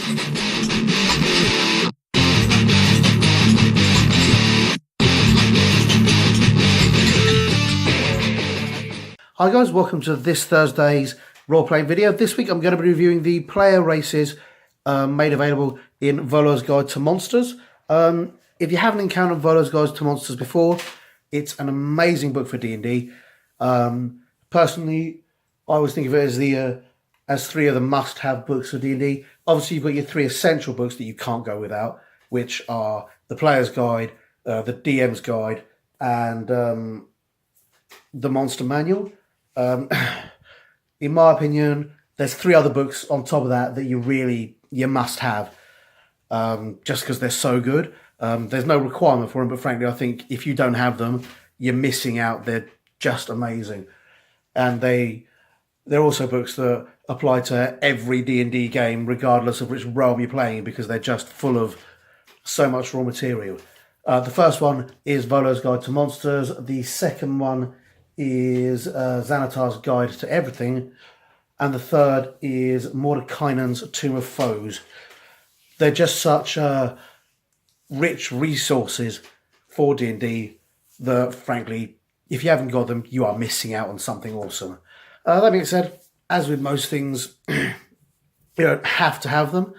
Hi guys, welcome to this Thursday's role-playing video. This week I'm going to be reviewing the player races made available in Volo's Guide to Monsters. If you haven't encountered Volo's Guide to Monsters before, it's an amazing book for D&D. Personally, I always think of it as three of the must-have books for D&D. Obviously, you've got your three essential books that you can't go without, which are the Player's Guide, the DM's Guide, and the Monster Manual. In my opinion, there's three other books on top of that that you must have, just because they're so good. There's no requirement for them, but frankly, I think if you don't have them, you're missing out. They're just amazing, and they're also books that apply to every D&D game, regardless of which realm you're playing, because they're just full of so much raw material. The first one is Volo's Guide to Monsters. The second one is Xanatar's Guide to Everything, and the third is Mordekainen's Tomb of Foes. They're just such rich resources for D&D that, frankly, if you haven't got them, you are missing out on something awesome. That being said, as with most things, you don't have to have them.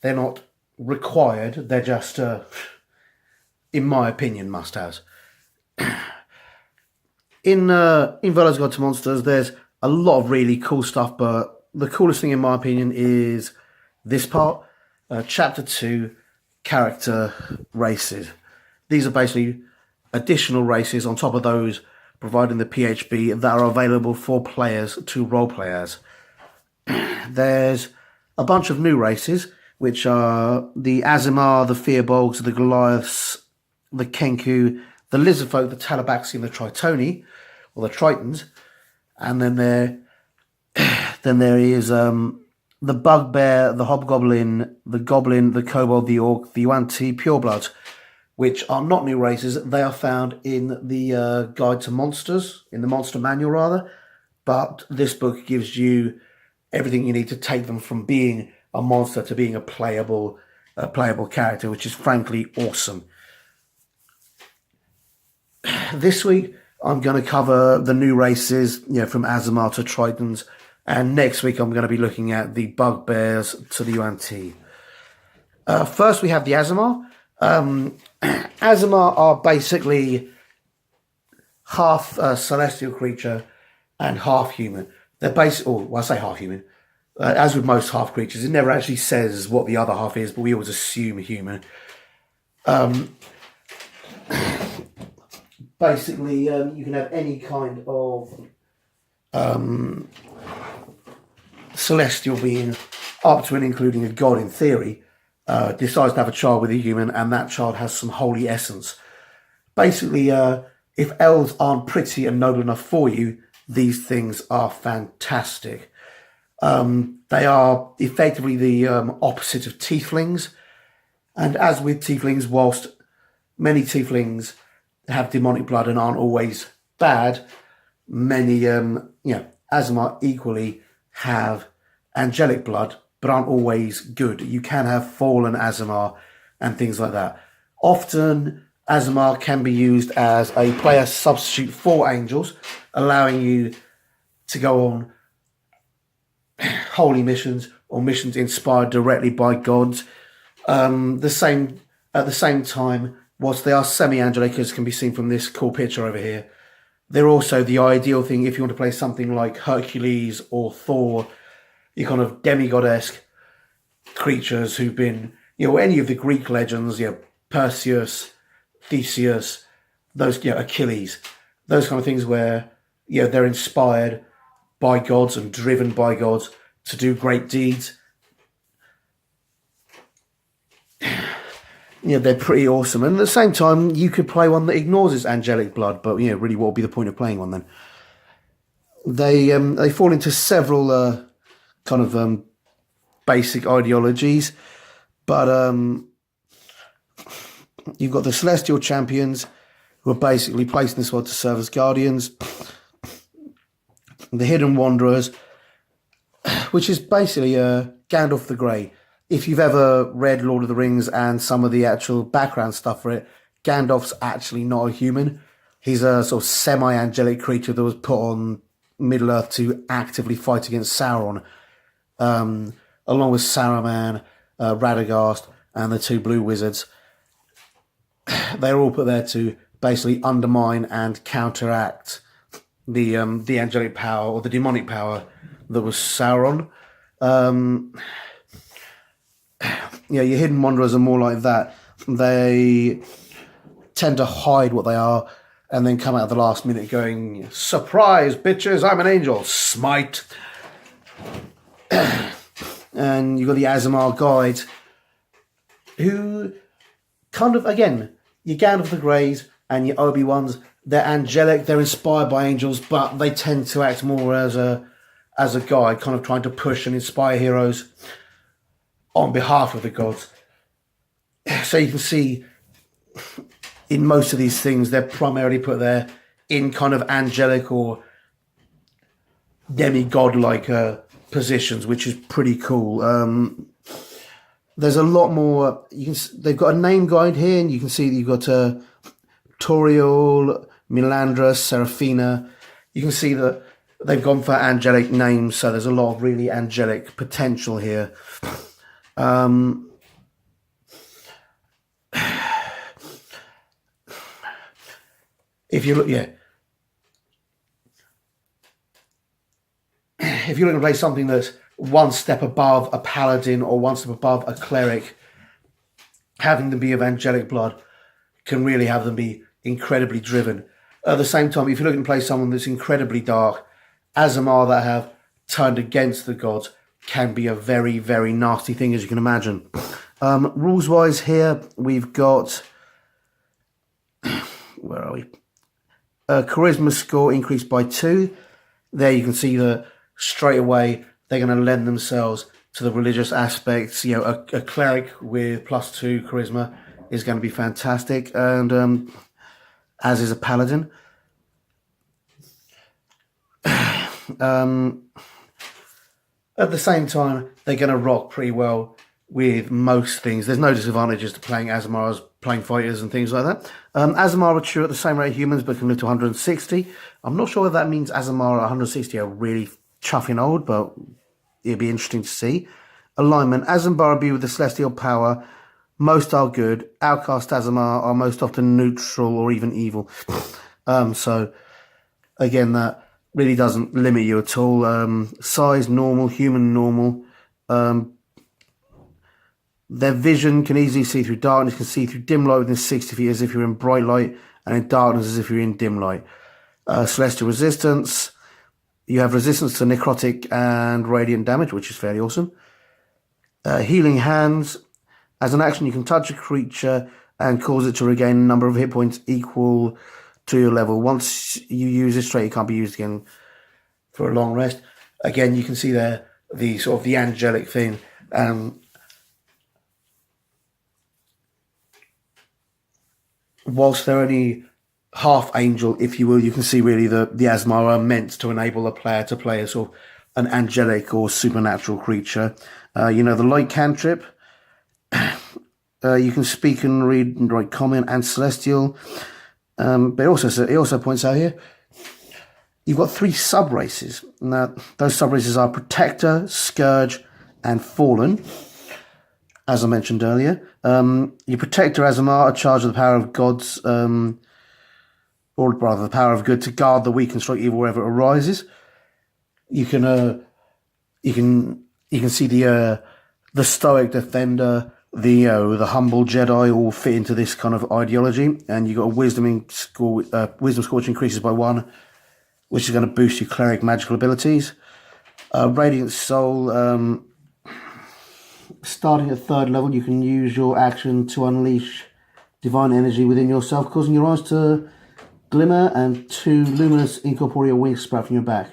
They're not required. They're just, in my opinion, must-haves. In Volo's Guide to Monsters, there's a lot of really cool stuff, but the coolest thing in my opinion is this part, Chapter 2, Character Races. These are basically additional races on top of those providing the PHB that are available for players to roleplay as. There's a bunch of new races, which are the Azimar, the Fearbolgs, the Goliaths, the Kenku, the Lizardfolk, the Talabaxi, and the Tritoni, or the Tritons. And then there is the Bugbear, the Hobgoblin, the Goblin, the Kobold, the Orc, the Yuan-Ti Purebloods, which are not new races. They are found in the Guide to Monsters, in the Monster Manual rather. But this book gives you everything you need to take them from being a monster to being a playable character, which is frankly awesome. This week, I'm going to cover the new races, from Azimar to Tritons, and next week I'm going to be looking at the Bugbears to the Yuan-Ti. First, we have the Azimar. Azimar are basically half celestial creature and half human. They're I say half human. As with most half creatures, it never actually says what the other half is, but we always assume human. Basically, you can have any kind of celestial being, up to and including a god in theory, decides to have a child with a human, and that child has some holy essence. Basically, if elves aren't pretty and noble enough for you, these things are fantastic. They are effectively the opposite of tieflings, and as with tieflings, whilst many tieflings have demonic blood and aren't always bad, many Azimar equally have angelic blood but aren't always good. You can have fallen Azimar and things like that. Often Azimar can be used as a player substitute for angels, allowing you to go on holy missions or missions inspired directly by gods. At the same time, whilst they are semi-angelic, as can be seen from this cool picture over here, they're also the ideal thing if you want to play something like Hercules or Thor, your kind of demigod-esque creatures who've been, any of the Greek legends, Perseus, Theseus, those, Achilles, those kind of things where, they're inspired by gods and driven by gods to do great deeds. They're pretty awesome. And at the same time, you could play one that ignores its angelic blood, but, really, what would be the point of playing one then? They fall into several basic ideologies, but you've got the Celestial Champions, who are basically placed in this world to serve as guardians. The Hidden Wanderers, which is basically Gandalf the Grey. If you've ever read Lord of the Rings and some of the actual background stuff for it, Gandalf's actually not a human. He's a sort of semi-angelic creature that was put on Middle-earth to actively fight against Sauron, along with Saruman, Radagast, and the two blue wizards. They're all put there to basically undermine and counteract the angelic power or the demonic power that was Sauron. Your hidden wanderers are more like that. They tend to hide what they are and then come out at the last minute going, "Surprise, bitches, I'm an angel, smite." And you've got the Azamar guide, who kind of, again, your Gandalf the Greys and your Obi-Wans, they're angelic, they're inspired by angels, but they tend to act more as a guide, kind of trying to push and inspire heroes on behalf of the gods. So you can see in most of these things, they're primarily put there in kind of angelic or demigod-like positions, which is pretty cool. There's a lot more. They've got a name guide here, and you can see that you've got Toriel, Milandra, Seraphina. You can see that they've gone for angelic names, so there's a lot of really angelic potential here. If you look, if you're looking to play something that's one step above a paladin or one step above a cleric, having them be of angelic blood can really have them be incredibly driven. At the same time, if you're looking to play someone that's incredibly dark, Azamar that have turned against the gods can be a very, very nasty thing, as you can imagine. Rules-wise here, we've got... Where are we? Charisma score increased by 2. There you can see that straight away they're going to lend themselves to the religious aspects. You know, a cleric with +2 charisma is going to be fantastic, and as is a paladin. At the same time, they're going to rock pretty well with most things. There's no disadvantages to playing Azamar as playing fighters and things like that. Azamar mature at the same rate as humans, but can live to 160. I'm not sure if that means Azamar at 160 are really chuffing old, but it'd be interesting to see. Alignment. Azamar imbue with the celestial power. Most are good. Outcast Azamar are most often neutral or even evil. So, again, that really doesn't limit you at all. Size, normal. Human, normal. Their vision can easily see through darkness, can see through dim light within 60 feet as if you're in bright light, and in darkness as if you're in dim light. Celestial resistance. You have resistance to necrotic and radiant damage, which is fairly awesome. Healing hands. As an action, you can touch a creature and cause it to regain a number of hit points equal to your level. Once you use this trait, it can't be used again for a long rest. Again, you can see there the sort of the angelic thing. Whilst they're only half angel, if you will, you can see really the Azamar are meant to enable a player to play as sort of an angelic or supernatural creature. The light cantrip. You can speak and read and write common and celestial. But it also points out here, you've got 3 sub-races. Now, those sub-races are Protector, Scourge, and Fallen, as I mentioned earlier. Your Protector Azamar are charged with the power of gods, or rather the power of good to guard the weak and strike evil wherever it arises. You can see the Stoic Defender, the humble Jedi all fit into this kind of ideology, and you've got a wisdom score which increases by 1, which is going to boost your cleric magical abilities. Radiant Soul, starting at 3rd level, you can use your action to unleash divine energy within yourself, causing your eyes to glimmer and 2 luminous incorporeal wings sprout from your back.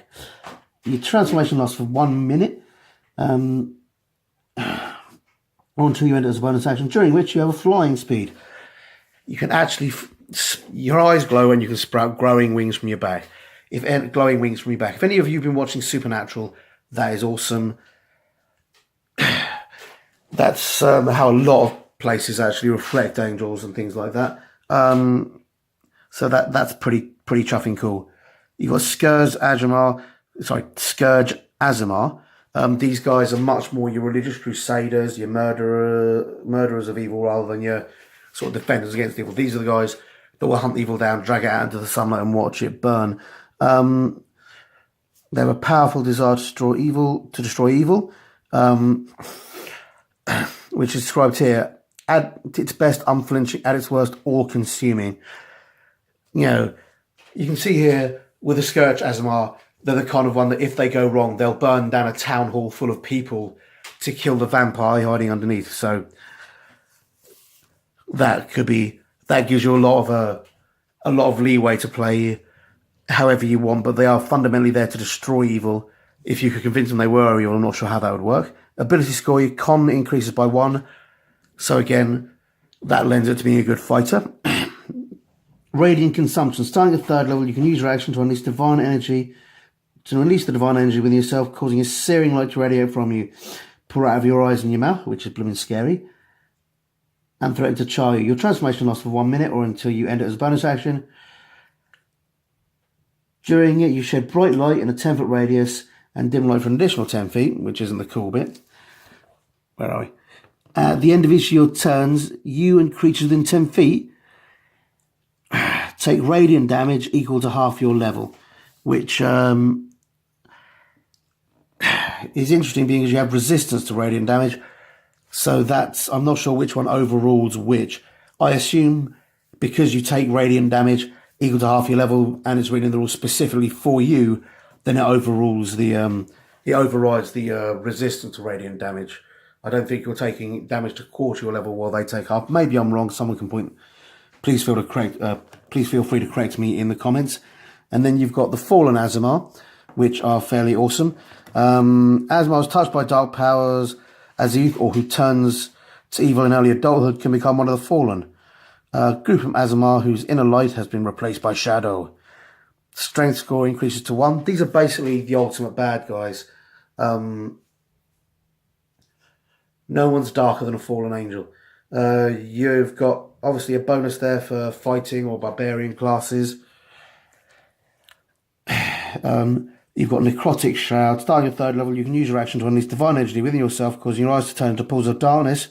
Your transformation lasts for 1 minute. Until you enter as a bonus action, during which you have a flying speed. You can actually, your eyes glow and you can sprout glowing wings from your back. If any of you have been watching Supernatural, that is awesome. That's how a lot of places actually reflect angels and things like that. So that's pretty chuffing cool. You've got Scourge Azamar. These guys are much more your religious crusaders, your murderers of evil, rather than your sort of defenders against evil. These are the guys that will hunt evil down, drag it out into the sunlight, and watch it burn. They have a powerful desire to destroy evil, which is described here. At its best, unflinching; at its worst, all-consuming. You know, you can see here with the Scourge Azamar, they're the kind of one that if they go wrong, they'll burn down a town hall full of people to kill the vampire hiding underneath. So that gives you a lot of leeway to play however you want, but they are fundamentally there to destroy evil. If you could convince them they were evil, I'm not sure how that would work. Ability score, your con increases by 1. So again, that lends it to being a good fighter. Radiant consumption. Starting at 3rd level, you can use your action to release the divine energy within yourself, causing a searing light to radiate from you. Pour out of your eyes and your mouth, which is blooming scary, and threaten to char you. Your transformation lasts for 1 minute or until you end it as a bonus action. During it, you shed bright light in a 10-foot radius and dim light for an additional 10 feet, which isn't the cool bit. Where are we? At the end of each of your turns, you and creatures within 10 feet take radiant damage equal to half your level, which is interesting because you have resistance to radiant damage. So I'm not sure which one overrules which. I assume because you take radiant damage equal to half your level and it's reading the rules specifically for you, then it overrides the resistance to radiant damage. I don't think you're taking damage to quarter your level while they take half. Maybe I'm wrong. Someone can point. Please feel free to correct me in the comments. And then you've got the Fallen Azamar, which are fairly awesome. Azamar is touched by dark powers as a youth, or who turns to evil in early adulthood, can become one of the Fallen. Group from Azamar whose inner light has been replaced by shadow. Strength score increases to 1. These are basically the ultimate bad guys. No one's darker than a fallen angel. You've got obviously a bonus there for fighting or barbarian classes. You've got Necrotic Shroud. Starting at 3rd level, you can use your action to unleash divine energy within yourself, causing your eyes to turn into pools of darkness.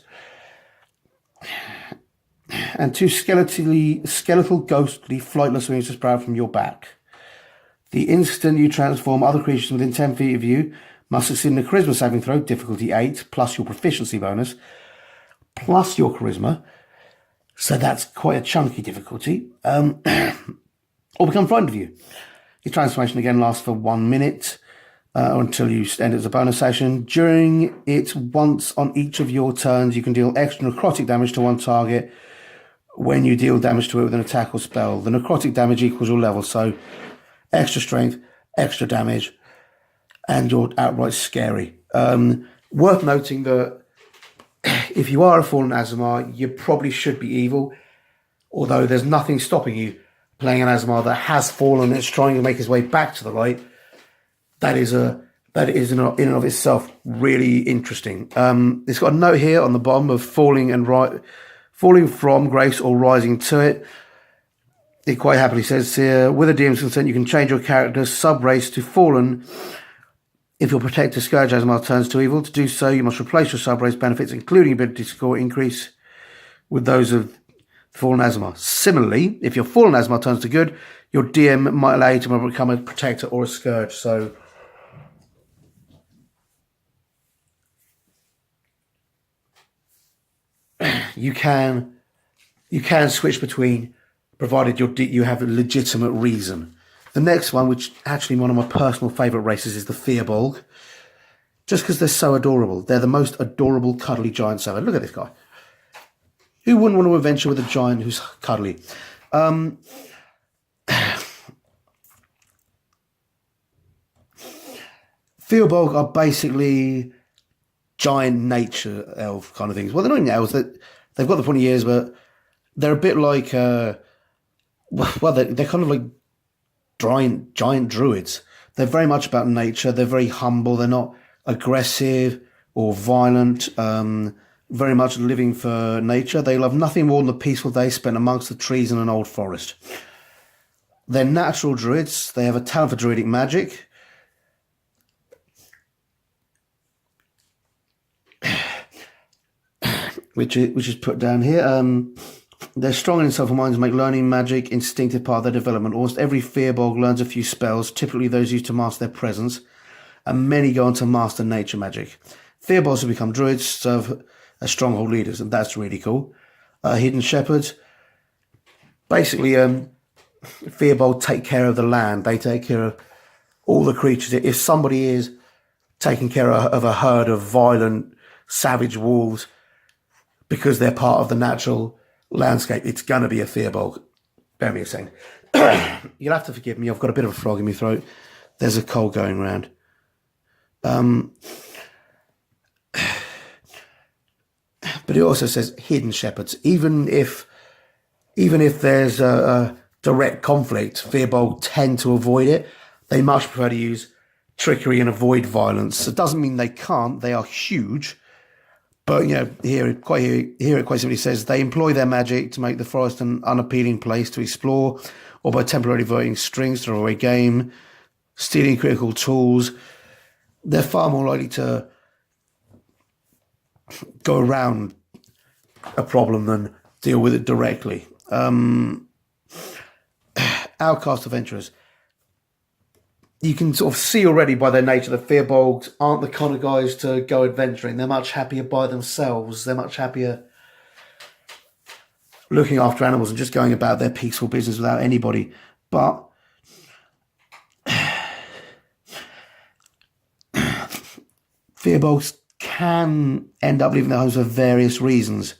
And 2 skeletal, ghostly, flightless wings to sprout from your back. The instant you transform, other creatures within 10 feet of you must succeed in a charisma saving throw, difficulty 8, plus your proficiency bonus, plus your charisma. So that's quite a chunky difficulty. Or become frightened of you. Your transformation again lasts for 1 minute until you end it as a bonus action. During it, once on each of your turns, you can deal extra necrotic damage to one target when you deal damage to it with an attack or spell. The necrotic damage equals your level, so extra strength, extra damage, and you're outright scary. Worth noting that if you are a Fallen Azamar, you probably should be evil, although there's nothing stopping you playing an Azamar that has fallen and is trying to make his way back to the light. That is in and of itself really interesting. It's got a note here on the bottom of falling from grace or rising to it. It quite happily says here, with a DM's consent, you can change your character's sub-race to Fallen if your Protector Scourge Azamar turns to evil. To do so, you must replace your sub-race benefits, including ability score increase, with those of Fallen Azamar. Similarly, if your Fallen Azamar turns to good, your DM might allow you to become a Protector or a Scourge. So you can switch between, provided you have a legitimate reason. The next one, which actually one of my personal favourite races, is the Fearbolg. Just because they're so adorable. They're the most adorable, cuddly giants ever. Look at this guy. Who wouldn't want to adventure with a giant who's cuddly? Fearbolg are basically giant nature elf kind of things. Well, they're not even elves. They've got the pointy ears, but they're a bit like... they're kind of like giant druids. They're very much about nature. They're very humble. They're not aggressive or violent. very much living for nature. They love nothing more than the peaceful day spent amongst the trees in an old forest. They're natural druids. They have a talent for druidic magic. Which is put down here. They're strong in self minds, make learning magic instinctive part of their development. Almost every Firbolg learns a few spells, typically those used to master their presence, and many go on to master nature magic. Firbolgs who become druids serve as stronghold leaders, and that's really cool. Hidden shepherds. Basically, Firbolg take care of the land. They take care of all the creatures. If somebody is taking care of a herd of violent, savage wolves, because they're part of the natural landscape, it's going to be a Firbolg. Bear me a second. You'll have to forgive me. I've got a bit of a frog in my throat. There's a cold going around. But it also says hidden shepherds. Even if there's a direct conflict, Firbolg tend to avoid it. They much prefer to use trickery and avoid violence. It doesn't mean they can't. They are huge. But, here it quite simply says they employ their magic to make the forest an unappealing place to explore, or by temporarily diverting strings to throw away game, stealing critical tools. They're far more likely to go around a problem than deal with it directly. Outcast adventurers. You can sort of see already by their nature that Firbolgs aren't the kind of guys to go adventuring. They're much happier by themselves. They're much happier looking after animals and just going about their peaceful business without anybody. But Firbolgs can end up leaving their homes for various reasons.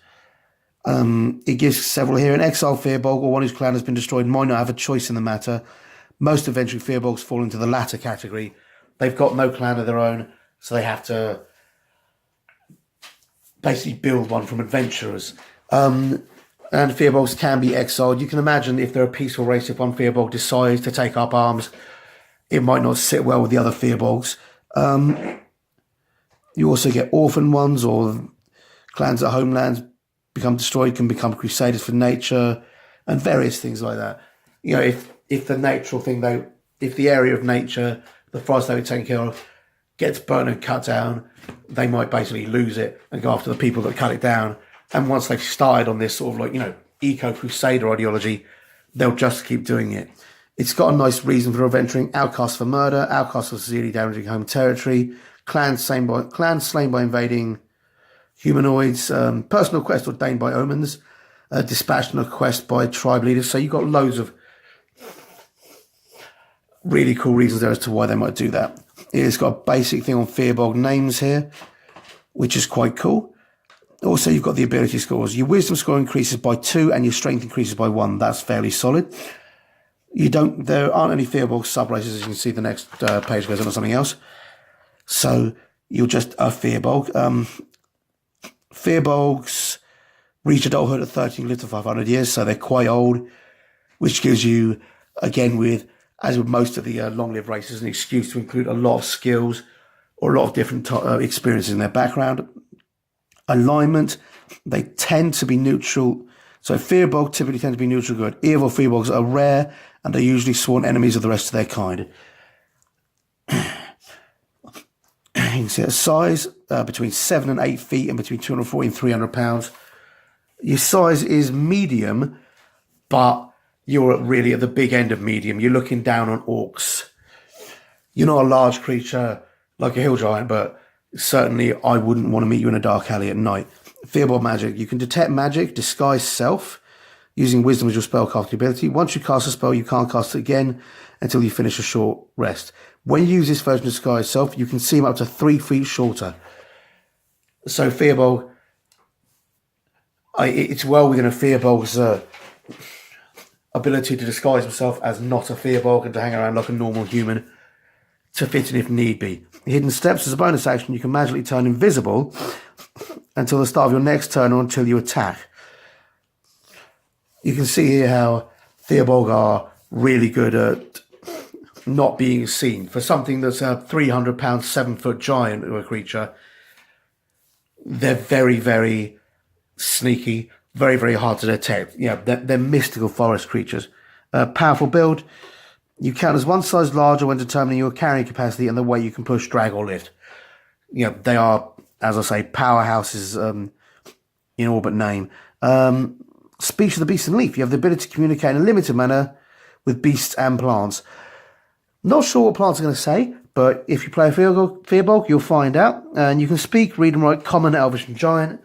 It gives several here. An exiled Firbolg or one whose clan has been destroyed might not have a choice in the matter. Most adventuring Firbolgs fall into the latter category. They've got no clan of their own, so they have to basically build one from adventurers. And Firbolgs can be exiled. You can imagine if they're a peaceful race, if one Firbolg decides to take up arms, it might not sit well with the other Firbolgs. You also get orphan ones, or clans at homelands become destroyed, can become crusaders for nature, and various things like that. If the natural thing, if the area of nature, the forest they were taking care of, gets burnt and cut down, they might basically lose it and go after the people that cut it down. And once they've started on this sort of eco-crusader ideology, they'll just keep doing it. It's got a nice reason for adventuring. Outcasts for murder, outcasts for severely damaging home territory, clans slain by invading humanoids, personal quest ordained by omens, dispassionate quest by tribe leaders. So you've got loads of really cool reasons there as to why they might do that. It's got a basic thing on Firbolg names here, which is quite cool. Also, you've got the ability scores. Your wisdom score increases by 2 and your strength increases by 1. That's fairly solid. There aren't any Firbolg sub-races, as you can see. The next page goes on to something else. So you're just a Firbolg. Firbolgs reach adulthood at 13, live to 500 years, so they're quite old, which gives you, again, as with most of the long-lived races, an excuse to include a lot of skills or a lot of different experiences in their background. Alignment, they tend to be neutral. So Firbolg typically tend to be neutral good. Evil Firbolgs are rare, and they're usually sworn enemies of the rest of their kind. You can see a size between 7 and 8 feet and between 240 and 300 pounds. Your size is medium, but you're really at the big end of medium. You're looking down on orcs. You're not a large creature like a hill giant, but certainly I wouldn't want to meet you in a dark alley at night. Firbolg magic. You can detect magic, disguise self, using wisdom as your spellcasting ability. Once you cast a spell, you can't cast it again until you finish a short rest. When you use this version of disguise self, you can see him up to 3 feet shorter. So Firbolg, it's well within a Firbolg's ability to disguise himself as not a Firbolg and to hang around like a normal human to fit in if need be. Hidden steps, as a bonus action, you can magically turn invisible until the start of your next turn or until you attack. You can see here how Firbolg are really good at not being seen. For something that's a 300-pound, 7-foot giant of a creature, they're very, very sneaky, very, very hard to detect. They're mystical forest creatures. Powerful build. You count as one size larger when determining your carrying capacity and the weight you can push, drag, or lift. They are, as I say, powerhouses in all but name. Speech of the beast and leaf. You have the ability to communicate in a limited manner with beasts and plants. Not sure what plants are going to say, but if you play a Firbolg, you'll find out. And you can speak, read and write Common, Elvish and Giant.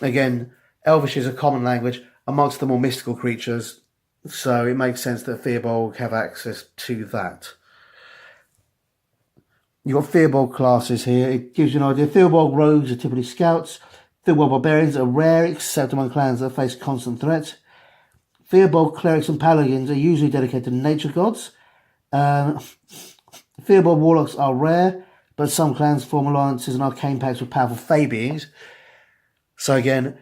Again, Elvish is a common language amongst the more mystical creatures, so it makes sense that Firbolg have access to that. You've got Firbolg classes here. It gives you an idea. Firbolg rogues are typically scouts. Firbolg barbarians are rare, except among clans that face constant threats. Firbolg clerics and paladins are usually dedicated to nature gods. Firbolg warlocks are rare, but some clans form alliances and arcane pacts with powerful fey beings. So again,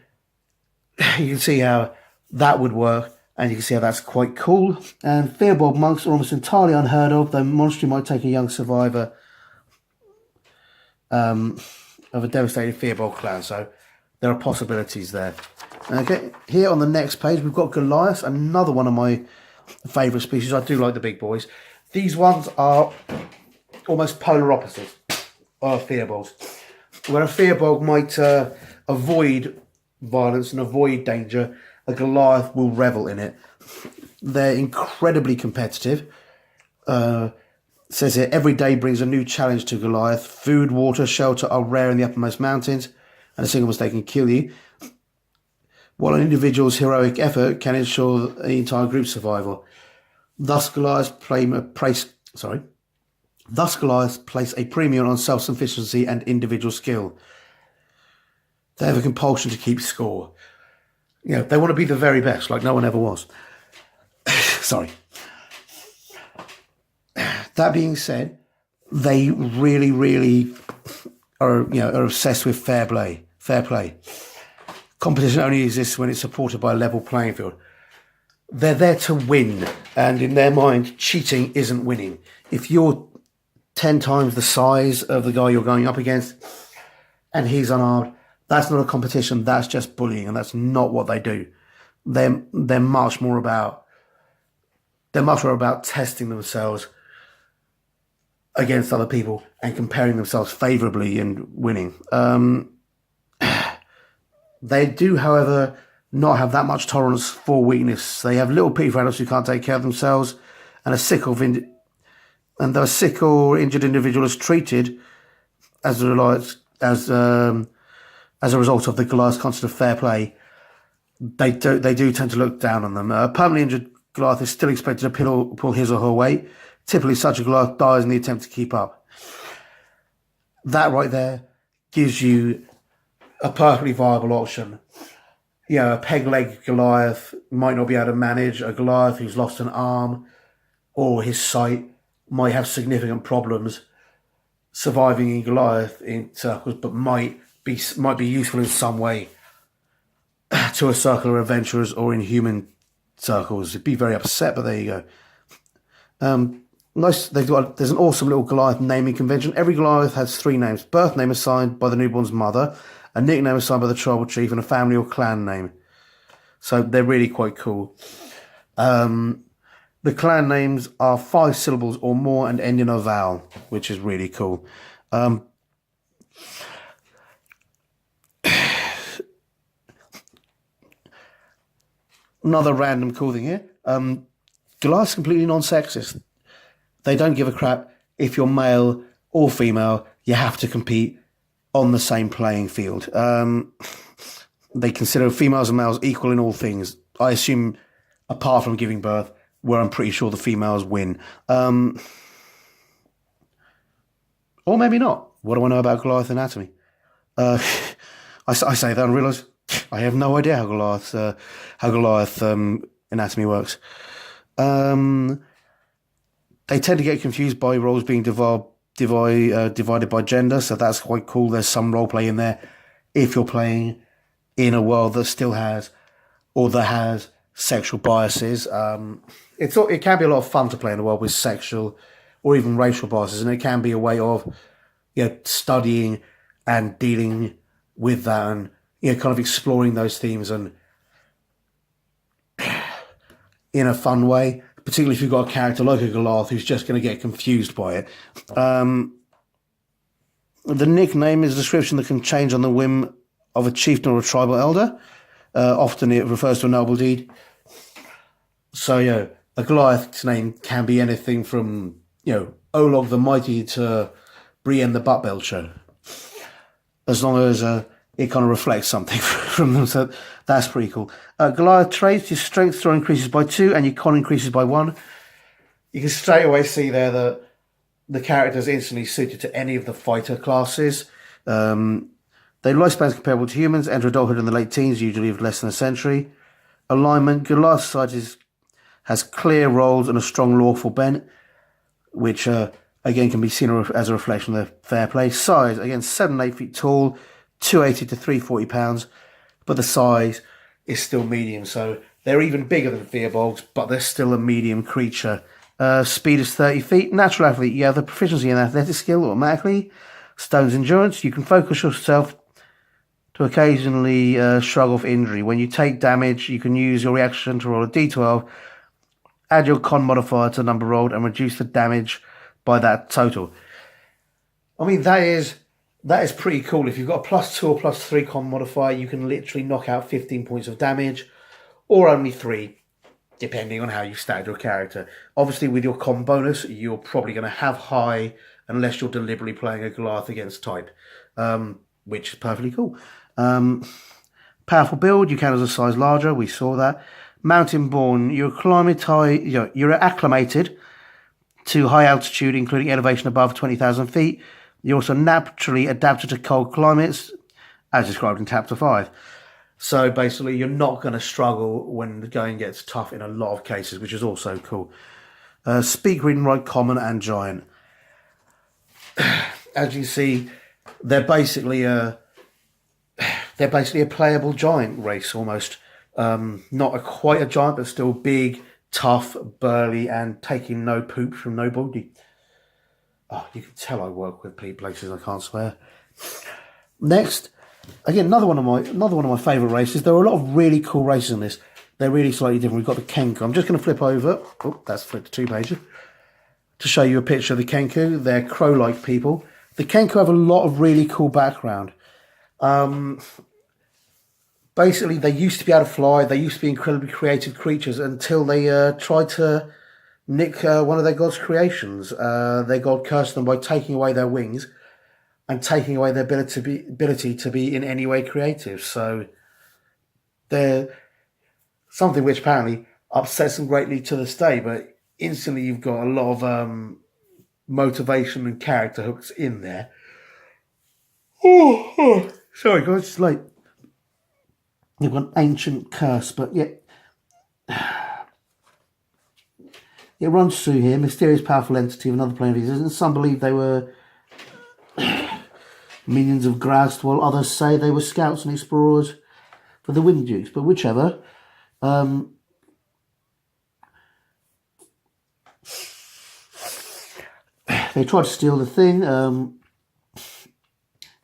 you can see how that would work, and you can see how that's quite cool. And Firbolg monks are almost entirely unheard of, though monastery might take a young survivor of a devastated Firbolg clan, so there are possibilities there. Okay, here on the next page we've got Goliath, another one of my favourite species. I do like the big boys. These ones are almost polar opposites of Firbolgs. Where a Firbolg might avoid violence and avoid danger, a Goliath will revel in it. They're incredibly competitive. Says here, every day brings a new challenge to Goliath. Food, water, shelter are rare in the uppermost mountains, and a single mistake can kill you. While an individual's heroic effort can ensure the entire group's survival. Thus Goliath place a premium on self-sufficiency and individual skill. They have a compulsion to keep score. They want to be the very best, like no one ever was. Sorry. That being said, they really, really are obsessed with fair play. Competition only exists when it's supported by a level playing field. They're there to win, and in their mind, cheating isn't winning. If you're 10 times the size of the guy you're going up against, and he's unarmed, that's not a competition, that's just bullying, and that's not what they do. They're much more about testing themselves against other people and comparing themselves favourably and winning. They do, however, not have that much tolerance for weakness. They have little pity for adults who can't take care of themselves, and though a sick or injured individual is treated as a result of the Goliath's concept of fair play, they do tend to look down on them. A permanently injured Goliath is still expected to pull his or her weight. Typically, such a Goliath dies in the attempt to keep up. That right there gives you a perfectly viable option. A peg-leg Goliath might not be able to manage. A Goliath who's lost an arm or his sight might have significant problems surviving in Goliath in circles, but might be useful in some way to a circle of adventurers or in human circles. It'd be very upset, but there you go. Nice. There's an awesome little Goliath naming convention. Every Goliath has 3 names: birth name assigned by the newborn's mother, a nickname assigned by the tribal chief, and a family or clan name. So they're really quite cool. The clan names are 5 syllables or more and end in a vowel, which is really cool. Another random cool thing here. Goliath's completely non-sexist. They don't give a crap if you're male or female. You have to compete on the same playing field. They consider females and males equal in all things. I assume, apart from giving birth, where I'm pretty sure the females win. Or maybe not. What do I know about Goliath anatomy? I say that and realise I have no idea how Goliath anatomy works. They tend to get confused by roles being divided by gender, so that's quite cool. There's some roleplay in there if you're playing in a world that still has or that has sexual biases. It can be a lot of fun to play in a world with sexual or even racial biases, and it can be a way of studying and dealing with that, and kind of exploring those themes and in a fun way, particularly if you've got a character like a Goliath who's just going to get confused by it. The nickname is a description that can change on the whim of a chieftain or a tribal elder. Often it refers to a noble deed. So, a Goliath's name can be anything from, Olog the Mighty to Brienne the Butt Belcher, as long as it kind of reflects something from them. So that's pretty cool. Goliath traits: your strength throw increases by 2 and your con increases by 1. You can straight away see there that the character is instantly suited to any of the fighter classes. Their lifespans comparable to humans, enter adulthood in the late teens, usually of less than a century. Alignment: Goliath society has clear roles and a strong lawful bent, which again can be seen as a reflection of their fair play. Size: again, 7 and 8 feet tall, 280 to 340 pounds, but the size is still medium, so they're even bigger than Fearbolgs, but they're still a medium creature. Speed is 30 feet. Natural athlete: you have the proficiency in athletic skill automatically. Stone's endurance: you can focus yourself to occasionally shrug off injury. When you take damage, you can use your reaction to roll a d12, add your con modifier to the number rolled, and reduce the damage by that total. I mean, that is pretty cool. If you've got a +2 or +3 con modifier, you can literally knock out 15 points of damage, or only 3, depending on how you stacked your character. Obviously, with your con bonus, you're probably going to have high, unless you're deliberately playing a Goliath against type, which is perfectly cool. Powerful build: you can as a size larger. We saw that. Mountain born: you're acclimated to high altitude, including elevation above 20,000 feet. You're also naturally adapted to cold climates, as described in Chapter 5. So basically, you're not going to struggle when the going gets tough in a lot of cases, which is also cool. Speak, read, and write common and giant. As you see, they're basically a playable giant race almost. Not quite a giant, but still big, tough, burly, and taking no poop from nobody. Oh, you can tell I work with places I can't swear. Next, again, another one of my favourite races. There are a lot of really cool races in this. They're really slightly different. We've got the Kenku. I'm just going to flip over. Oh, that's flipped to 2 pages. To show you a picture of the Kenku. They're crow-like people. The Kenku have a lot of really cool background. Basically, they used to be able to fly. They used to be incredibly creative creatures until they tried to nick one of their god's creations. Their god cursed them by taking away their wings and taking away their ability to be in any way creative. So they're something which apparently upsets them greatly to this day, but instantly you've got a lot of motivation and character hooks in there. Sorry guys, it's late. They've got an ancient curse, but yet it runs through here. Mysterious, powerful entity of another plane of existence. Some believe they were minions of Grast, while others say they were scouts and explorers for the Wind Dukes. But whichever, they tried to steal the thing. The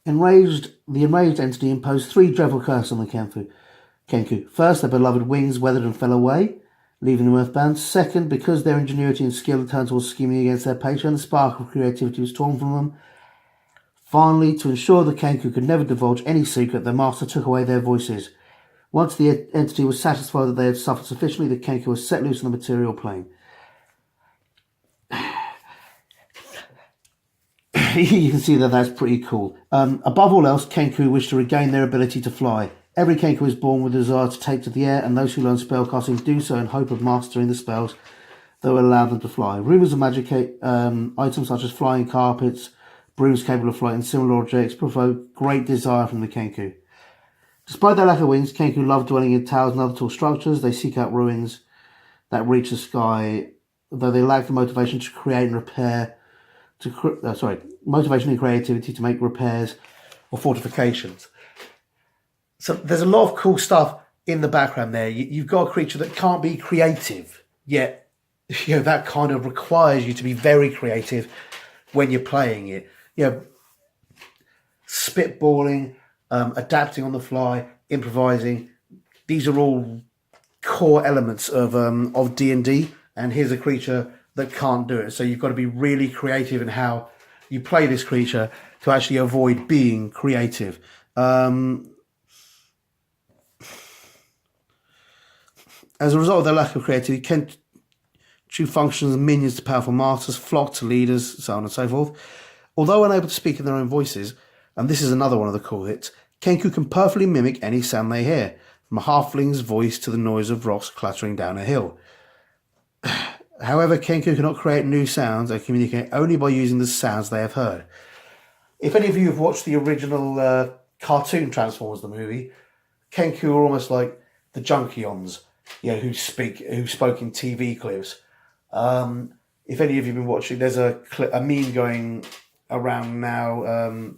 enraged entity imposed 3 dreadful curses on the Kenku. First, their beloved wings weathered and fell away, leaving them earthbound. Second, because their ingenuity and skill turned towards scheming against their patron, the spark of creativity was torn from them. Finally, to ensure the Kenku could never divulge any secret, their master took away their voices. Once the entity was satisfied that they had suffered sufficiently, the Kenku was set loose on the material plane. You can see that that's pretty cool. Above all else, Kenku wish to regain their ability to fly. Every Kenku is born with a desire to take to the air, and those who learn spellcasting do so in hope of mastering the spells that will allow them to fly. Rumours of magic items such as flying carpets, brooms capable of flight, and similar objects provoke great desire from the Kenku. Despite their lack of wings, Kenku love dwelling in towers and other tall structures. They seek out ruins that reach the sky, though they lack the motivation to create and repair. Motivation and creativity to make repairs or fortifications. So there's a lot of cool stuff in the background there. You've got a creature that can't be creative, yet that kind of requires you to be very creative when you're playing it. Spitballing, adapting on the fly, improvising. These are all core elements of D&D, and here's a creature that can't do it. So you've got to be really creative in how you play this creature to actually avoid being creative. As a result of their lack of creativity, Kenku functions as minions to powerful masters, flock to leaders, so on and so forth. Although unable to speak in their own voices, and this is another one of the cool hits, Kenku can perfectly mimic any sound they hear, from a halfling's voice to the noise of rocks clattering down a hill. However, Kenku cannot create new sounds and communicate only by using the sounds they have heard. If any of you have watched the original cartoon Transformers, the movie, Kenku are almost like the Junkions, who spoke in TV clips. If any of you have been watching, there's a meme going around now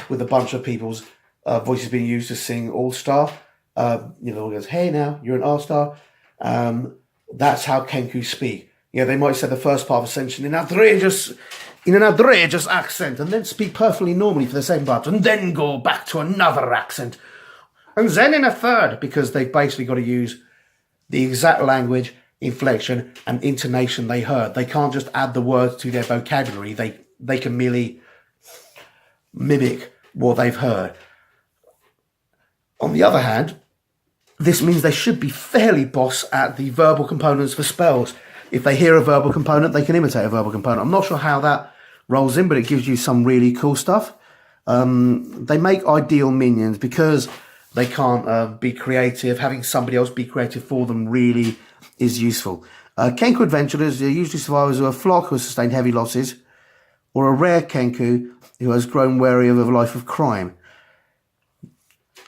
with a bunch of people's voices being used to sing All Star. It goes, "Hey now, you're an All Star." That's how Kenku speak. They might say the first part of a sentence in an outrageous accent, and then speak perfectly normally for the second part, and then go back to another accent, and then in a third, because they've basically got to use the exact language, inflection, and intonation they heard. They can't just add the words to their vocabulary. They can merely mimic what they've heard. On the other hand, this means they should be fairly boss at the verbal components for spells. If they hear a verbal component, they can imitate a verbal component. I'm not sure how that rolls in, but it gives you some really cool stuff. They make ideal minions because they can't be creative. Having somebody else be creative for them really is useful. Kenku adventurers are usually survivors of a flock who have sustained heavy losses, or a rare Kenku who has grown wary of a life of crime.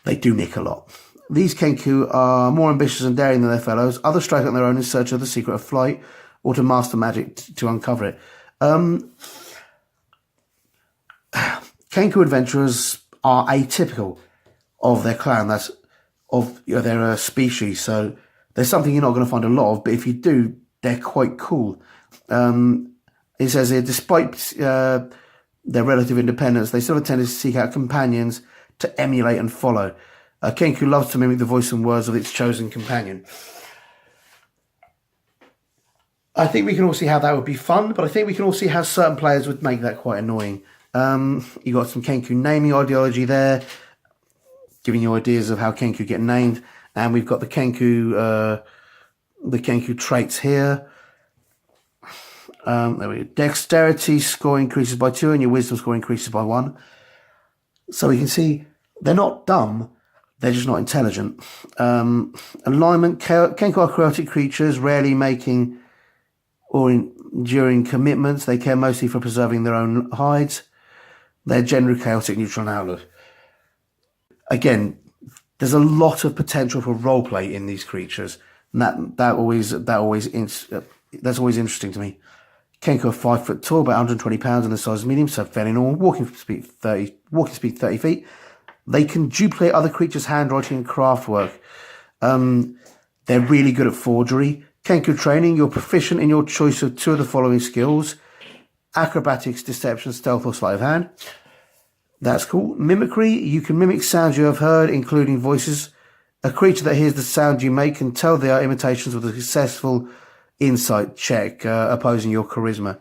They do nick a lot. These Kenku are more ambitious and daring than their fellows. Others strike on their own in search of the secret of flight or to master magic to uncover it. Kenku adventurers are atypical of their clan, that's of their species. So there's something you're not going to find a lot of, but if you do, they're quite cool. It says here, despite their relative independence, they still have a tendency to seek out companions to emulate and follow. Kenku loves to mimic the voice and words of its chosen companion. I think we can all see how that would be fun, but I think we can all see how certain players would make that quite annoying. You got some Kenku naming ideology there, giving you ideas of how Kenku get named, and we've got the Kenku traits here. There we go. Dexterity score increases by 2, and your wisdom score increases by 1. So we can see they're not dumb. They're just not intelligent. Alignment. Kenku are chaotic creatures, rarely making or enduring commitments. They care mostly for preserving their own hides. They're generally chaotic, neutral, and outlook. Again, there's a lot of potential for roleplay in these creatures, and that's always interesting to me. Kenku are 5 foot tall, about 120 pounds, and the size is medium, so fairly normal. Walking speed 30 feet. They can duplicate other creatures' handwriting and craft work. They're really good at forgery. Kenku training, you're proficient in your choice of 2 of the following skills: acrobatics, deception, stealth, or sleight of hand. That's cool. Mimicry, you can mimic sounds you have heard, including voices. A creature that hears the sound you make can tell they are imitations with a successful insight check, opposing your charisma.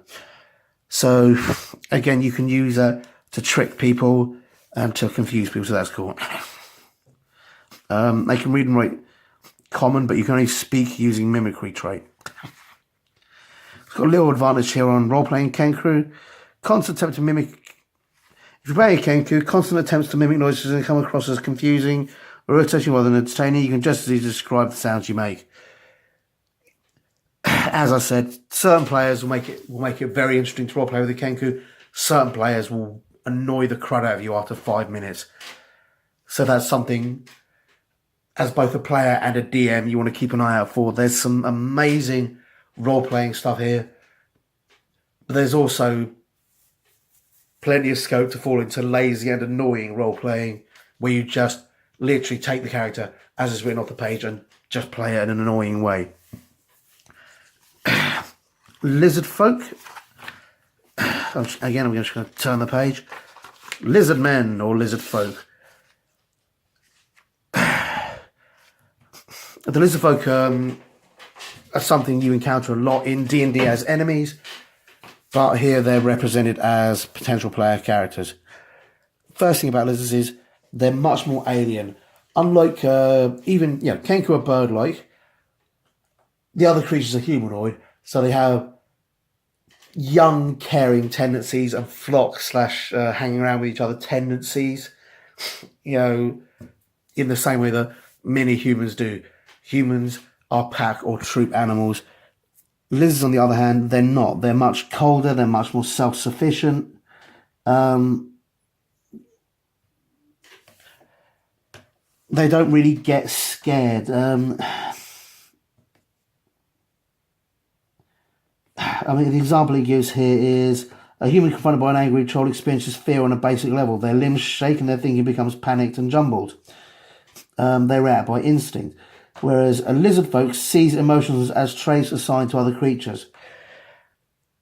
So, again, you can use that to trick people and to confuse people, so that's cool. They can read and write common, but you can only speak using mimicry trait. It's got a little advantage here on role-playing Kenku. Constant attempt to mimic. If you're playing a Kenku, constant attempts to mimic noises and come across as confusing or irritating rather than entertaining. You can just as easily describe the sounds you make. As I said, certain players will make it very interesting to roleplay with the Kenku. Certain players will annoy the crud out of you after 5 minutes. So that's something, as both a player and a DM, you want to keep an eye out for. There's some amazing role-playing stuff here, but there's also plenty of scope to fall into lazy and annoying role-playing, where you just literally take the character as it's written off the page and just play it in an annoying way. Lizard folk. Again, I'm just going to turn the page. lizard men or lizard folk. The lizard folk are something you encounter a lot in D&D as enemies, but here they're represented as potential player characters. First thing about lizards is they're much more alien. Unlike even Kenku are bird-like, the other creatures are humanoid, so they have young, caring tendencies and flock / hanging around with each other tendencies. In the same way that many humans do. Humans are pack or troop animals. Lizards, on the other hand, they're not. They're much colder. They're much more self-sufficient. They don't really get scared. The example he gives here is a human confronted by an angry troll experiences fear on a basic level. Their limbs shake and their thinking becomes panicked and jumbled. They react by instinct. Whereas a lizard folk sees emotions as traits assigned to other creatures,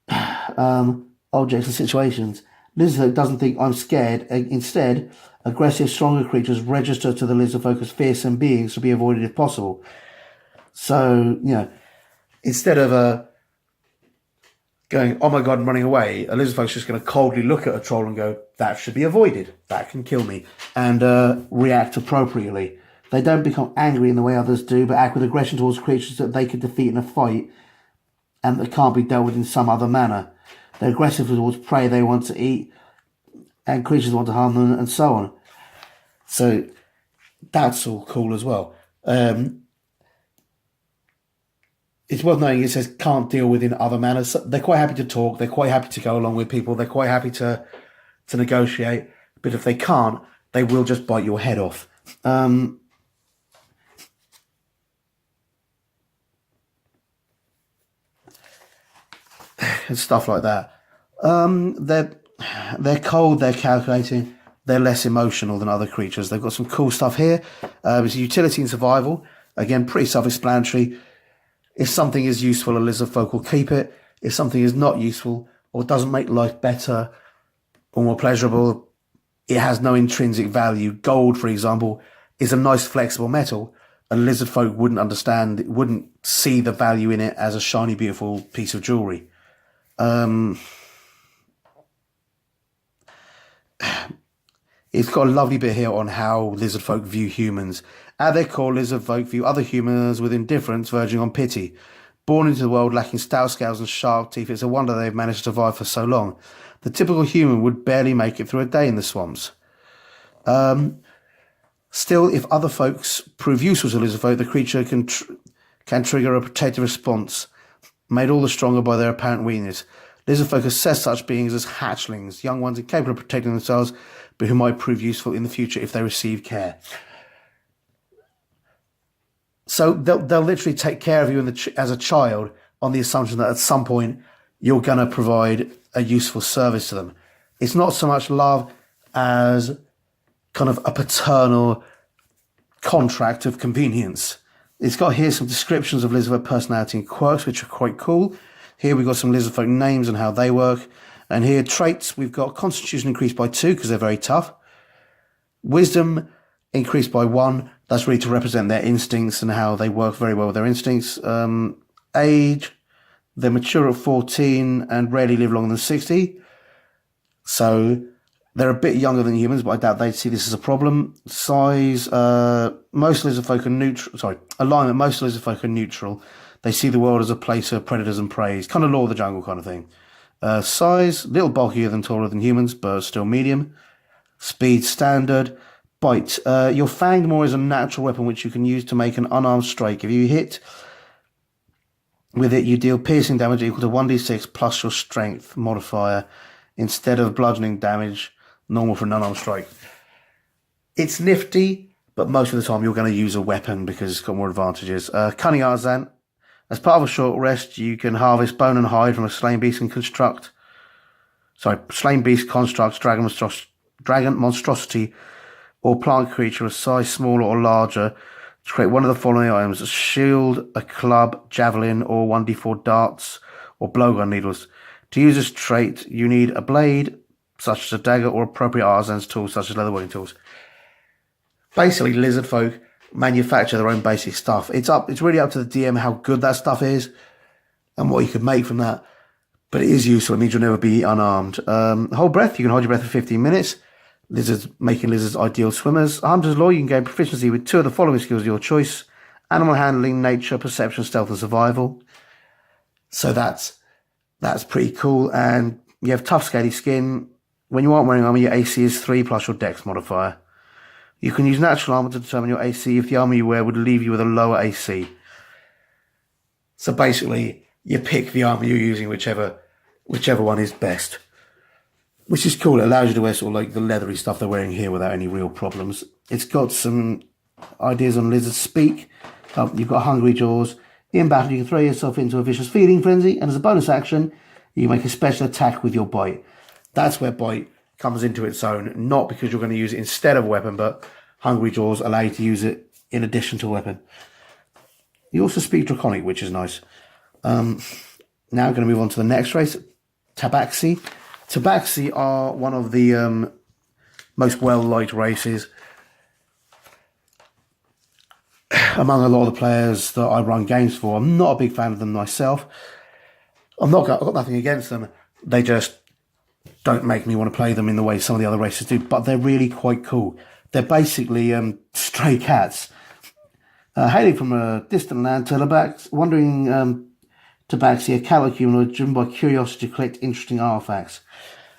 objects and situations. Lizard folk doesn't think I'm scared. Instead, aggressive, stronger creatures register to the lizard folk as fearsome beings to be avoided if possible. So, instead of going, oh my god, I'm running away, a lizard folk's just going to coldly look at a troll and go, that should be avoided, that can kill me, and react appropriately. They don't become angry in the way others do, but act with aggression towards creatures that they could defeat in a fight and that can't be dealt with in some other manner. They're aggressive towards prey they want to eat and creatures want to harm them, and so on. So that's all cool as well. It's worth knowing it says can't deal with in other manners. So they're quite happy to talk. They're quite happy to go along with people. They're quite happy to negotiate. But if they can't, they will just bite your head off. And stuff like that. They're cold, they're calculating, they're less emotional than other creatures. They've got some cool stuff here. It's utility and survival. Again, pretty self-explanatory. If something is useful, a lizard folk will keep it. If something is not useful or doesn't make life better or more pleasurable, it has no intrinsic value. Gold, for example, is a nice flexible metal. And lizard folk wouldn't see the value in it as a shiny, beautiful piece of jewelry. It's got a lovely bit here on how lizard folk view humans. At their core, lizard folk view other humans with indifference verging on pity. Born into the world lacking stout scales and sharp teeth, it's a wonder they've managed to survive for so long. The typical human would barely make it through a day in the swamps. Still, if other folks prove useful to lizard folk, the creature can trigger a protective response, made all the stronger by their apparent weakness. Lizard folk assess such beings as hatchlings, young ones incapable of protecting themselves, but who might prove useful in the future if they receive care. So they'll literally take care of you as a child on the assumption that at some point you're going to provide a useful service to them. It's not so much love as kind of a paternal contract of convenience. It's got here some descriptions of lizard folk personality and quirks, which are quite cool. Here we've got some lizard folk names and how they work. And here traits, we've got constitution increased by 2 because they're very tough. Wisdom increased by 1. That's really to represent their instincts and how they work very well with their instincts. Age, they're mature at 14 and rarely live longer than 60. So they're a bit younger than humans, but I doubt they'd see this as a problem. Size, most lizard folk are neutral. Alignment, most lizard folk are neutral. They see the world as a place of predators and prey. Kind of law of the jungle kind of thing. Size, a little bulkier than taller than humans, but still medium. Speed, standard. Bite. Your fanged maw is a natural weapon which you can use to make an unarmed strike. If you hit with it, you deal piercing damage equal to 1d6 plus your strength modifier instead of bludgeoning damage, normal for an unarmed strike. It's nifty, but most of the time you're going to use a weapon because it's got more advantages. Cunning Artisan. As part of a short rest, you can harvest bone and hide from a slain beast and slain beast constructs, dragon monstrosity, or plant creature of size smaller or larger to create one of the following items: a shield, a club, javelin, or 1d4 darts or blowgun needles. To use this trait, you need a blade, such as a dagger, or appropriate artisan's tools, such as leatherworking tools. Basically, lizard folk manufacture their own basic stuff. It's really up to the DM how good that stuff is and what you can make from that. But it is useful. It means you'll never be unarmed. Hold breath. You can hold your breath for 15 minutes. Making lizards ideal swimmers. Hunter's Law. You can gain proficiency with 2 of the following skills of your choice: animal handling, nature, perception, stealth, and survival. So that's pretty cool. And you have tough, scaly skin. When you aren't wearing armor, your AC is 3 plus your dex modifier. You can use natural armor to determine your AC if the armor you wear would leave you with a lower AC. So basically, you pick the armor you're using, whichever one is best. Which is cool. It allows you to wear sort of like the leathery stuff they're wearing here without any real problems. It's got some ideas on lizard speak. You've got hungry jaws. In battle, you can throw yourself into a vicious feeding frenzy, and as a bonus action, you make a special attack with your bite. That's where bite comes into its own, not because you're going to use it instead of a weapon, but hungry jaws allow you to use it in addition to a weapon. You also speak Draconic, which is nice. Now I'm going to move on to the next race, Tabaxi. Tabaxi are one of the most well-liked races among a lot of the players that I run games for. I'm not a big fan of them myself. I've got nothing against them. They just don't make me want to play them in the way some of the other races do, but they're really quite cool. They're basically stray cats. Hailing from a distant land, wandering Tabaxi, a cat-like humanoid driven by curiosity to collect interesting artifacts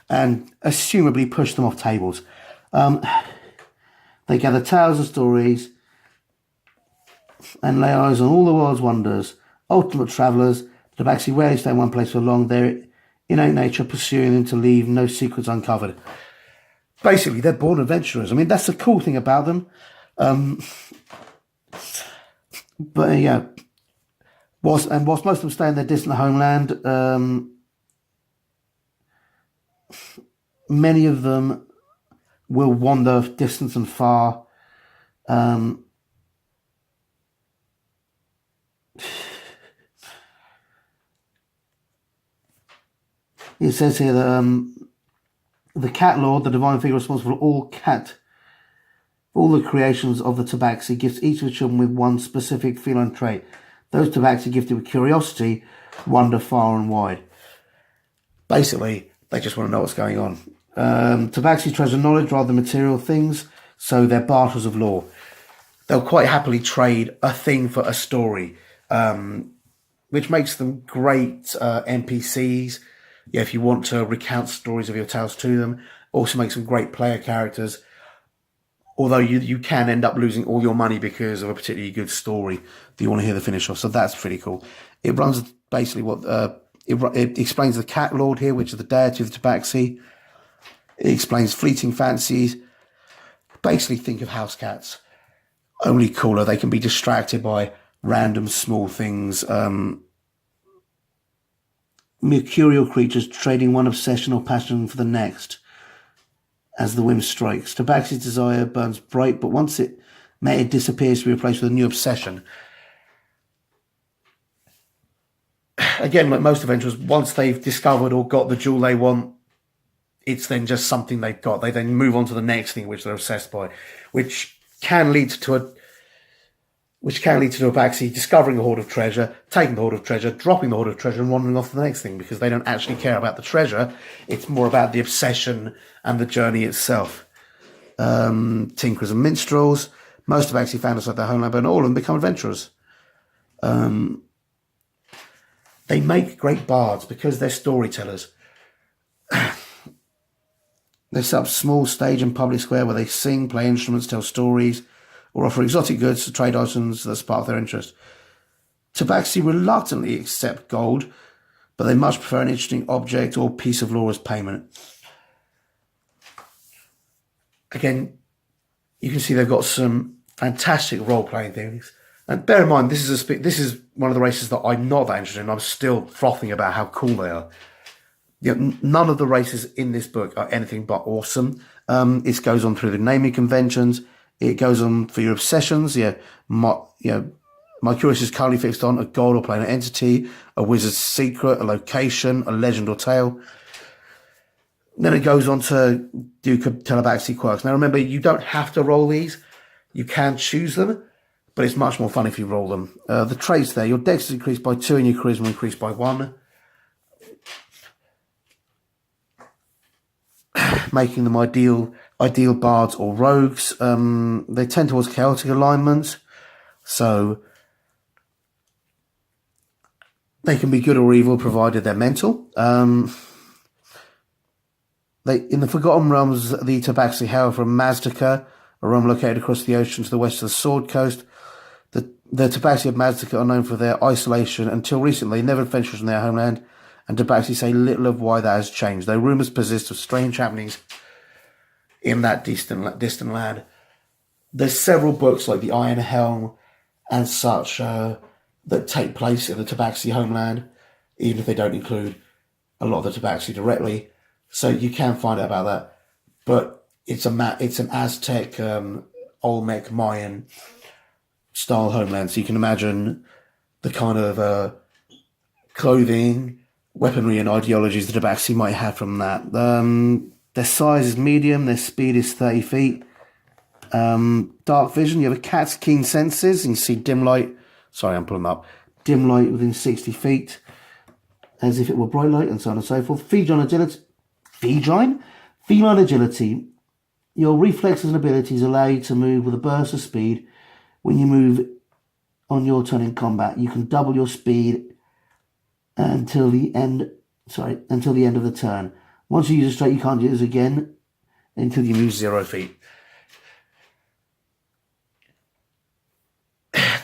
and assumably push them off tables. They gather tales and stories and lay eyes on all the world's wonders. Ultimate travellers, the Tabaxi rarely stay in one place for long. Their innate nature pursuing them to leave no secrets uncovered. Basically, they're born adventurers. I mean, that's the cool thing about them. But yeah, whilst most of them stay in their distant homeland, many of them will wander distant and far. It says here that the Cat Lord, the divine figure responsible for all the creations of the Tabaxi, gifts each of the children with one specific feline trait. Those Tabaxi gifted with curiosity wander far and wide. Basically, they just want to know what's going on. Tabaxi treasure knowledge rather than material things, so they're barters of lore. They'll quite happily trade a thing for a story, which makes them great NPCs. Yeah, if you want to recount stories of your tales to them, also makes them great player characters. Although you can end up losing all your money because of a particularly good story that you want to hear the finish of. So that's pretty cool. It runs basically it explains the Cat Lord here, which is the deity of the Tabaxi. It explains fleeting fancies. Basically, think of house cats. Only cooler. They can be distracted by random small things. Mercurial creatures trading one obsession or passion for the next. As the wind strikes, Tabaxi's desire burns bright, but once it met, it disappears to be replaced with a new obsession. Again, like most adventurers, once they've discovered or got the jewel they want, it's then just something they've got. They then move on to the next thing which they're obsessed by, which can lead to a Tabaxi discovering a hoard of treasure, taking the hoard of treasure, dropping the hoard of treasure, and wandering off to the next thing because they don't actually care about the treasure. It's more about the obsession and the journey itself. Tinkerers and minstrels. Most Tabaxi found outside their homeland, but not all of them become adventurers. They make great bards because they're storytellers. They set up small stage and public square where they sing, play instruments, tell stories, or offer exotic goods to trade items that spark their interest. Tabaxi reluctantly accept gold, but they much prefer an interesting object or piece of lore as payment. Again, you can see they've got some fantastic role-playing things. And bear in mind, this is one of the races that I'm not that interested in. I'm still frothing about how cool they are. You know, none of the races in this book are anything but awesome. It goes on through the naming conventions. It goes on for your obsessions. My curiosity is currently fixed on a god or planar entity, a wizard's secret, a location, a legend or tale. Then it goes on to do telebaxy quirks. Now remember, you don't have to roll these. You can choose them, but it's much more fun if you roll them. The traits there, your dex is increased by 2 and your charisma increased by 1. Making them ideal bards or rogues. They tend towards chaotic alignments, so they can be good or evil provided they're mental. In the Forgotten Realms, the Tabaxi hail from Mazdaca, a realm located across the ocean to the west of the Sword Coast. The Tabaxi of Mazdaca are known for their isolation. Until recently, never adventurers from their homeland, and Tabaxi say little of why that has changed, though rumours persist of strange happenings in that distant land. There's several books like the Iron Helm and such that take place in the Tabaxi homeland, even if they don't include a lot of the Tabaxi directly. So you can find out about that. But it's an Aztec, Olmec, Mayan style homeland. So you can imagine the kind of clothing, weaponry, and ideologies the Tabaxi might have from that. Their size is medium. Their speed is 30 feet. Dark vision. You have a cat's keen senses. You can see dim light. Sorry, I'm pulling up. Dim light within 60 feet, as if it were bright light, and so on and so forth. Feline agility. Your reflexes and abilities allow you to move with a burst of speed. When you move on your turn in combat, you can double your speed until the end of the turn. Once you use a trait, you can't use it again until you move 0 feet.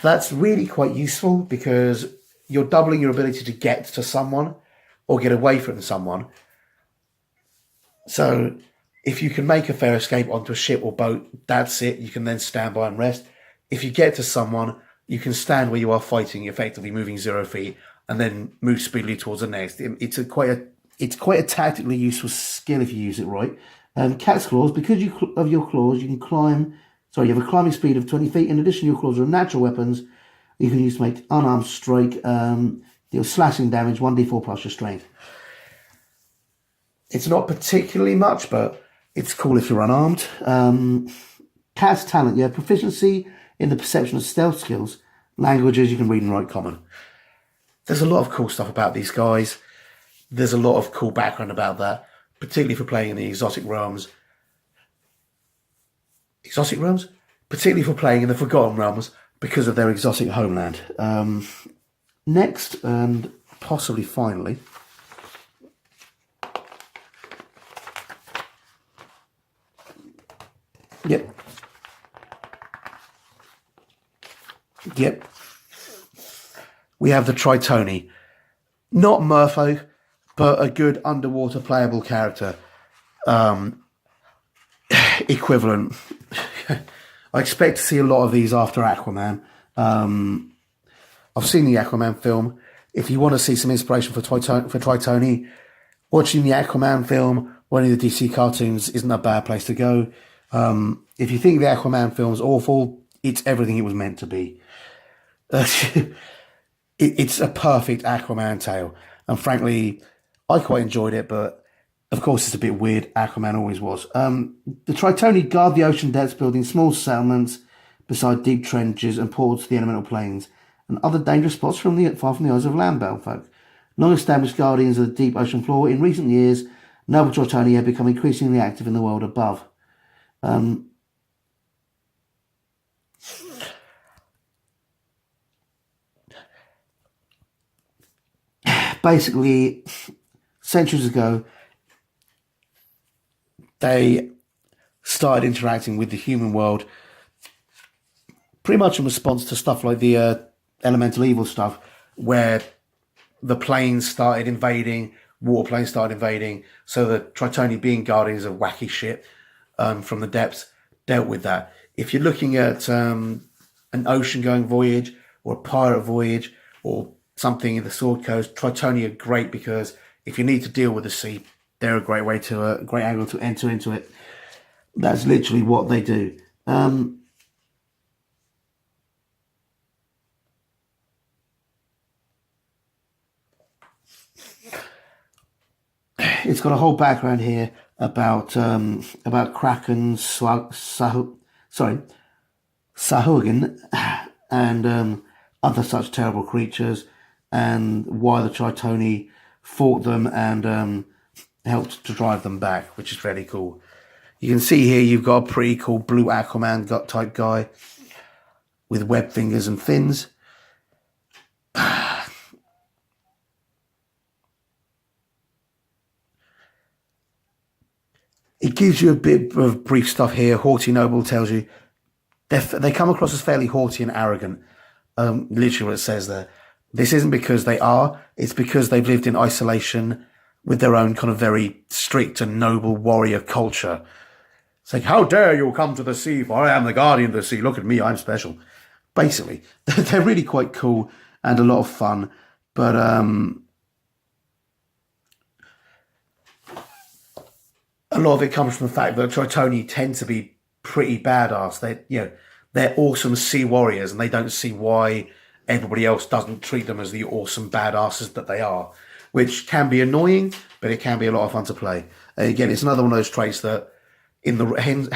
That's really quite useful because you're doubling your ability to get to someone or get away from someone. So if you can make a fair escape onto a ship or boat, that's it. You can then stand by and rest. If you get to someone, you can stand where you are fighting, effectively moving 0 feet, and then move speedily towards the next. It's quite a tactically useful skill if you use it right. Cat's claws, because of your claws, you can climb. Sorry, you have a climbing speed of 20 feet. In addition, your claws are natural weapons you can use to make unarmed strike. Deal slashing damage, 1d4 plus your strength. It's not particularly much, but it's cool if you're unarmed. Cat's talent, you have proficiency in the perception of stealth skills. Languages, you can read and write common. There's a lot of cool stuff about these guys. There's a lot of cool background about that, particularly for playing in the exotic realms. Particularly for playing in the Forgotten Realms because of their exotic homeland. Next, and possibly finally, Yep. We have the Tritoni. Not Merfolk, but a good underwater playable character. Equivalent. I expect to see a lot of these after Aquaman. I've seen the Aquaman film. If you want to see some inspiration for Tritoni, watching the Aquaman film or any of the DC cartoons isn't a bad place to go. If you think the Aquaman film's awful, it's everything it was meant to be. It's a perfect Aquaman tale. And frankly, I quite enjoyed it, but of course it's a bit weird. Aquaman always was. The Tritoni guard the ocean depths, building small settlements beside deep trenches and ports to the elemental plains and other dangerous spots far from the eyes of land-bound folk. Long-established guardians of the deep ocean floor, in recent years, noble Tritoni have become increasingly active in the world above. Basically, centuries ago, they started interacting with the human world pretty much in response to stuff like the elemental evil stuff, where the planes started invading, water planes started invading, so the Tritoni, being guardians of wacky shit from the depths, dealt with that. If you're looking at an ocean-going voyage or a pirate voyage or something in the Sword Coast, Tritoni are great because if you need to deal with the sea, they're a great angle to enter into it. That's literally what they do. It's got a whole background here. about Kraken, Sahuagin, and other such terrible creatures, and why the Tritoni fought them and helped to drive them back, which is very cool. You can see here you've got a pretty cool blue Aquaman type guy with web fingers and fins. It gives you a bit of brief stuff here. Haughty Noble tells you they come across as fairly haughty and arrogant. Literally what it says there. This isn't because they are, it's because they've lived in isolation with their own kind of very strict and noble warrior culture. It's like, how dare you come to the sea, for I am the guardian of the sea. Look at me, I'm special. Basically, they're really quite cool and a lot of fun. But a lot of it comes from the fact that Tritoni tend to be pretty badass. They're awesome sea warriors, and they don't see why everybody else doesn't treat them as the awesome badasses that they are, which can be annoying, but it can be a lot of fun to play. And again, it's another one of those traits that in the hands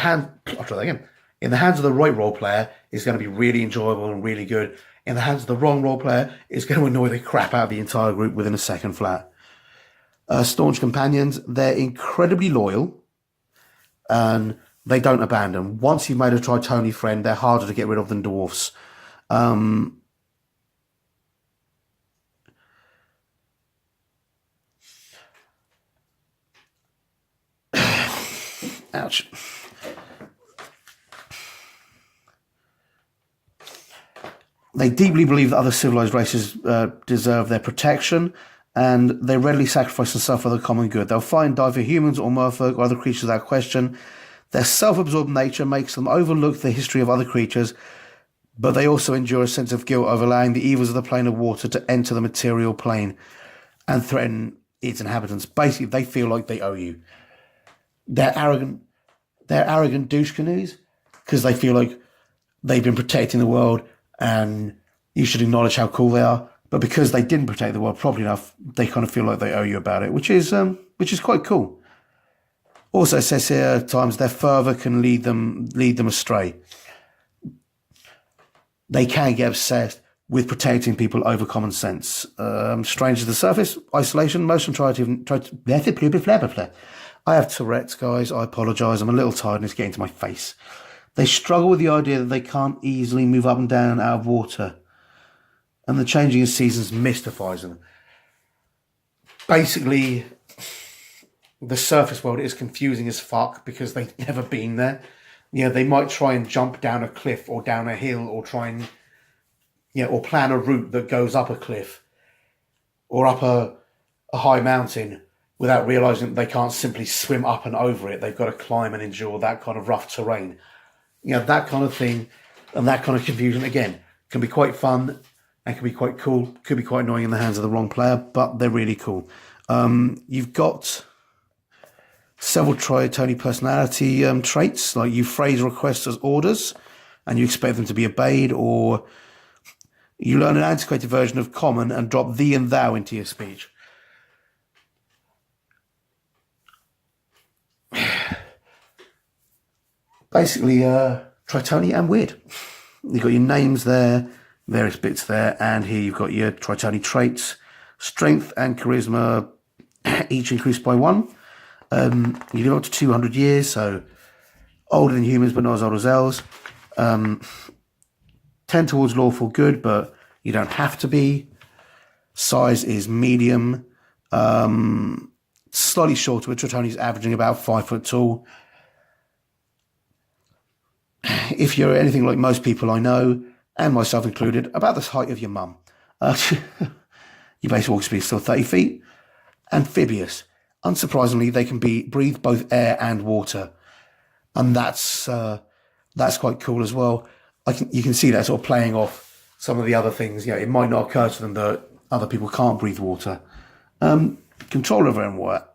of the right role player is going to be really enjoyable and really good. In the hands of the wrong role player, it's going to annoy the crap out of the entire group within a second flat. Staunch companions, they're incredibly loyal and they don't abandon. Once you've made a Tritoni friend, they're harder to get rid of than dwarfs. Ouch. They deeply believe that other civilized races deserve their protection, and they readily sacrifice themselves for the common good. They'll fight and die for humans or merfolk or other creatures without question. Their self-absorbed nature makes them overlook the history of other creatures, but they also endure a sense of guilt over allowing the evils of the plane of water to enter the material plane and threaten its inhabitants. Basically, they feel like they owe you. They're arrogant douche canoes because they feel like they've been protecting the world and you should acknowledge how cool they are. But because they didn't protect the world properly enough, they kind of feel like they owe you about it, which is quite cool. Also, it says here at times their fervour can lead them astray. They can get obsessed with protecting people over common sense. Strange to the surface, isolation, most of them try to I have Tourette's, guys. I apologise. I'm a little tired and it's getting to my face. They struggle with the idea that they can't easily move up and down out of water. And the changing of seasons mystifies them. Basically, the surface world is confusing as fuck because they've never been there. They might try and jump down a cliff or down a hill or try and, or plan a route that goes up a cliff or up a high mountain without realising that they can't simply swim up and over it. They've got to climb and endure that kind of rough terrain. That kind of thing and that kind of confusion, again, can be quite fun and can be quite cool. Could be quite annoying in the hands of the wrong player, but they're really cool. You've got several Tritoni personality traits, like you phrase requests as orders and you expect them to be obeyed, or you learn an antiquated version of common and drop thee and thou into your speech. Basically, Tritoni and weird. You've got your names there, various bits there, and here you've got your Tritoni traits. Strength and charisma each increased by 1. You live up to 200 years, so older than humans, but not as old as elves. 10 towards lawful good, but you don't have to be. Size is medium. Slightly shorter, with Tritoni's averaging about 5 foot tall. If you're anything like most people I know, and myself included, about the height of your mum. Your base walk speed is still 30 feet. Amphibious. Unsurprisingly, they can breathe both air and water. And that's quite cool as well. You can see that sort of playing off some of the other things. It might not occur to them that other people can't breathe water. Control of air and water.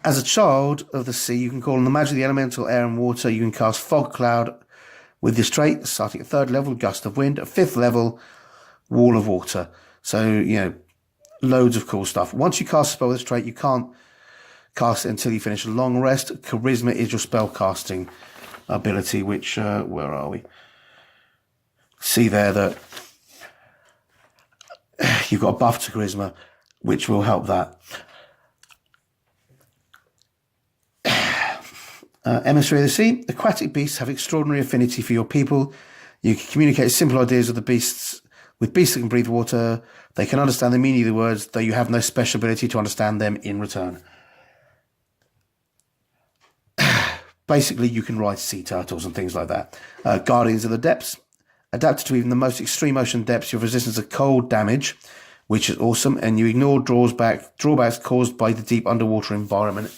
As a child of the sea, you can call on the magic of the elemental air and water. You can cast Fog Cloud with this trait, starting at 3rd level, Gust of Wind. At 5th level, Wall of Water. So, loads of cool stuff. Once you cast a spell with this trait, you can't cast it until you finish a long rest. Charisma is your spell casting ability, which, where are we? See there that you've got a buff to charisma, which will help that. Emissary of the Sea. Aquatic beasts have extraordinary affinity for your people. You can communicate simple ideas with beasts that can breathe water. They can understand the meaning of the words, though you have no special ability to understand them in return. Basically, you can ride sea turtles and things like that. Guardians of the Depths. Adapted to even the most extreme ocean depths, you have resistance to cold damage, which is awesome, and you ignore drawbacks caused by the deep underwater environment.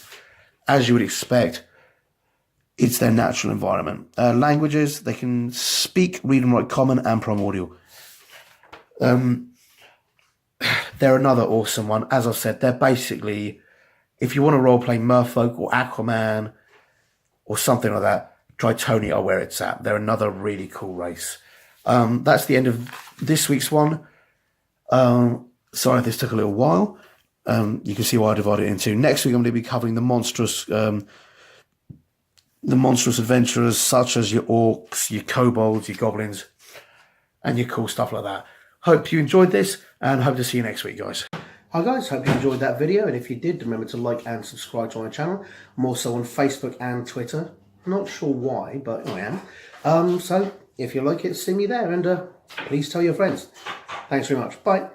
As you would expect, it's their natural environment. Languages, they can speak, read and write Common and Primordial. They're another awesome one. As I said, they're basically, if you want to roleplay Merfolk or Aquaman or something like that, try Tony are where it's at. They're another really cool race. That's the end of this week's one. Sorry if this took a little while. You can see why I divided it into. Next week I'm going to be covering the monstrous adventurers such as your orcs, your kobolds, your goblins, and your cool stuff like that. Hope you enjoyed this and hope to see you next week, guys. Hi guys, hope you enjoyed that video, and if you did, remember to like and subscribe to my channel. I'm also on Facebook and Twitter. Not sure why, but I am. So if you like it, see me there, and please tell your friends. Thanks very much. Bye.